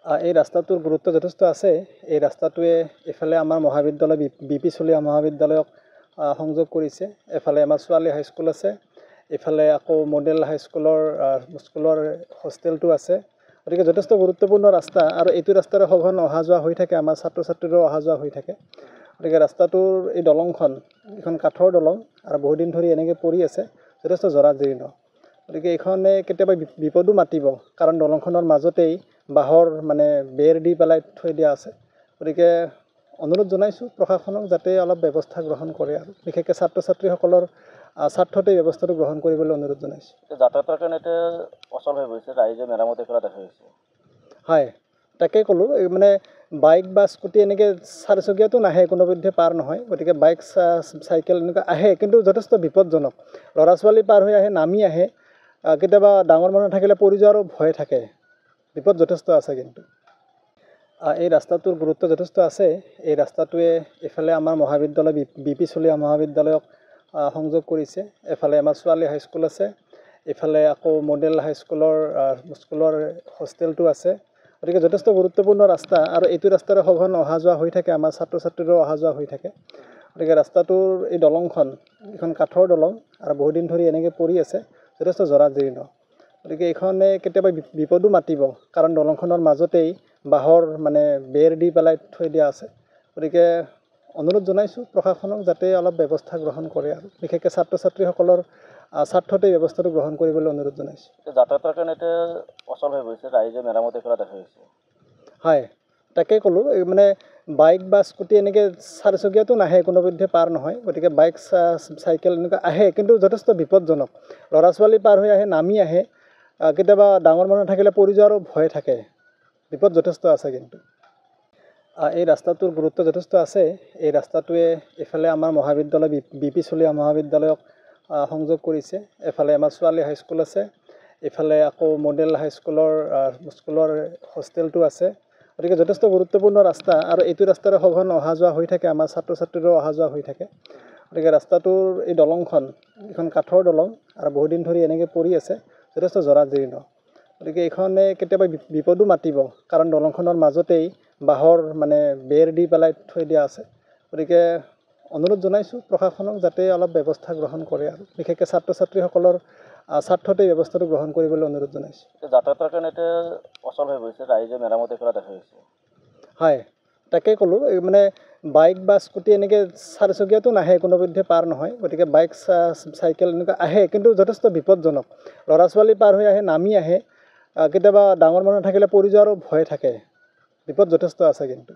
এই ৰাস্তাটোৰ গুৰুত্ব যথেষ্ট আছে। এই ৰাস্তাটোৱে এফালে আমাৰ মহাবিদ্যালয় বি.পি. চলিহা মহাবিদ্যালয়ক সংযোগ কৰিছে। এফালে আমাৰ ছোৱালী হাইস্কুল আছে, এফালে আকৌ মডেল হাইস্কুলৰ হোষ্টেলটো আছে। গতিকে যথেষ্ট গুৰুত্বপূৰ্ণ ৰাস্তা আৰু এইটো ৰাস্তাৰে সঘন অহা যোৱা হৈ থাকে, আমাৰ ছাত্ৰ ছাত্ৰীৰো অহা যোৱা হৈ থাকে। গতিকে ৰাস্তাটোৰ এই দলংখন এইখন কাঠৰ দলং আৰু বহুদিন ধৰি এনেকৈ পৰি আছে, যথেষ্ট জৰাজীৰ্ণ। গতিকে এইখনে কেতিয়াবা বিপদো মাতিব, কাৰণ দলংখনৰ মাজতেই বাঁহৰ বেৰ দি পেলাই থৈ দিয়া আছে। গতিকে অনুৰোধ জনাইছোঁ প্ৰশাসনক যাতে অলপ ব্যৱস্থা গ্ৰহণ কৰে, আৰু বিশেষকৈ ছাত্ৰ ছাত্ৰীসকলৰ স্বাৰ্থতে ব্যৱস্থাটো গ্ৰহণ কৰিবলৈ অনুৰোধ জনাইছোঁ। যাতায়াতৰ কাৰণে এতিয়া অচল হৈ পৰিছে, ৰাইজে মেৰামতি কৰা দেখা গৈছে। হয়, তাকে ক'লোঁ, বাইক বা স্কুটি এনেকৈ চাৰিচকীয়াটো নাহে, কোনোপধ্যে পাৰ নহয়। গতিকে বাইক চাইকেল এনেকুৱা আহে, কিন্তু যথেষ্ট বিপদজনক। ল'ৰা ছোৱালী পাৰ হৈ আহে, নামি আহে, কেতিয়াবা ডাঙৰ মানুহ থাকিলে পৰি যোৱাৰো ভয় থাকে। বিপদ যথেষ্ট আছে। কিন্তু এই ৰাস্তাটোৰ গুৰুত্ব যথেষ্ট আছে। এই ৰাস্তাটোৱে এফালে আমাৰ মহাবিদ্যালয় বি.পি. চলিহা মহাবিদ্যালয়ক সংযোগ কৰিছে। এফালে আমাৰ ছোৱালী হাইস্কুল আছে, এফালে আকৌ মডেল হাইস্কুলৰ হোষ্টেলটো আছে। গতিকে যথেষ্ট গুৰুত্বপূৰ্ণ ৰাস্তা আৰু এইটো ৰাস্তাৰে সঘন অহা যোৱা হৈ থাকে, আমাৰ ছাত্ৰ ছাত্ৰীৰো অহা যোৱা হৈ থাকে। গতিকে ৰাস্তাটোৰ এই দলংখন এইখন কাঠৰ দলং আৰু বহুদিন ধৰি এনেকৈ পৰি আছে, যথেষ্ট জৰাজীৰ্ণ। গতিকে এইখনে কেতিয়াবা বিপদো মাতিব, কাৰণ দলংখনৰ মাজতেই বাঁহৰ বেৰ দি পেলাই থৈ দিয়া আছে। গতিকে অনুৰোধ জনাইছোঁ প্ৰশাসনক যাতে অলপ ব্যৱস্থা গ্ৰহণ কৰে, আৰু বিশেষকৈ ছাত্ৰ ছাত্ৰীসকলৰ স্বাৰ্থতে ব্যৱস্থাটো গ্ৰহণ কৰিবলৈ অনুৰোধ জনাইছোঁ। যাতায়াতৰ কাৰণে এতিয়া অচল হৈ পৰিছে, ৰাইজে মেৰামতি কৰা দেখা গৈছে। হয়, তাকে ক'লোঁ, বাইক বা স্কুটি এনেকৈ চাৰিচকীয়াটো নাহে, কোনোপধ্যে পাৰ নহয়। গতিকে বাইক চাইকেল এনেকুৱা আহে, কিন্তু যথেষ্ট বিপদজনক। ল'ৰা ছোৱালী পাৰ হৈ আহে, নামি আহে, কেতিয়াবা ডাঙৰ মানুহ থাকিলে পৰি যোৱাৰো ভয় থাকে। বিপদ যথেষ্ট আছে। কিন্তু এই ৰাস্তাটোৰ গুৰুত্ব যথেষ্ট আছে। এই ৰাস্তাটোৱে এফালে আমাৰ মহাবিদ্যালয় বি.পি. চলিহা মহাবিদ্যালয়ক সংযোগ কৰিছে। এফালে আমাৰ ছোৱালী হাইস্কুল আছে, এফালে আকৌ মডেল হাইস্কুলৰ হোষ্টেলটো আছে। গতিকে যথেষ্ট গুৰুত্বপূৰ্ণ ৰাস্তা আৰু এইটো ৰাস্তাৰে সঘন অহা যোৱা হৈ থাকে, আমাৰ ছাত্ৰ ছাত্ৰীৰো অহা যোৱা হৈ থাকে। গতিকে ৰাস্তাটোৰ এই দলংখন এইখন কাঠৰ দলং আৰু বহুদিন ধৰি এনেকৈ পৰি আছে, যথেষ্ট জৰাজীৰ্ণ। গতিকে এইখনে কেতিয়াবা বিপদো মাতিব, কাৰণ দলংখনৰ মাজতেই বাঁহৰ বেৰ দি পেলাই থৈ দিয়া আছে। গতিকে অনুৰোধ জনাইছোঁ প্ৰশাসনক যাতে অলপ ব্যৱস্থা গ্ৰহণ কৰে, আৰু বিশেষকৈ ছাত্ৰ ছাত্ৰীসকলৰ স্বাৰ্থতে ব্যৱস্থাটো গ্ৰহণ কৰিবলৈ অনুৰোধ জনাইছোঁ। যাতায়াতৰ কাৰণে এতিয়া অচল হৈ পৰিছে, ৰাইজে মেৰামতি কৰা দেখা গৈছে। হয়, তাকে ক'লোঁ, বাইক বা স্কুটি এনেকৈ চাৰিচকীয়াটো নাহে, কোনোপধ্যে পাৰ নহয়। গতিকে বাইক চাইকেল এনেকুৱা আহে, কিন্তু যথেষ্ট বিপদজনক। ল'ৰা ছোৱালী পাৰ হৈ আহে, নামি আহে, কেতিয়াবা ডাঙৰ মানুহ থাকিলে পৰি যোৱাৰো ভয় থাকে। বিপদ যথেষ্ট আছে। কিন্তু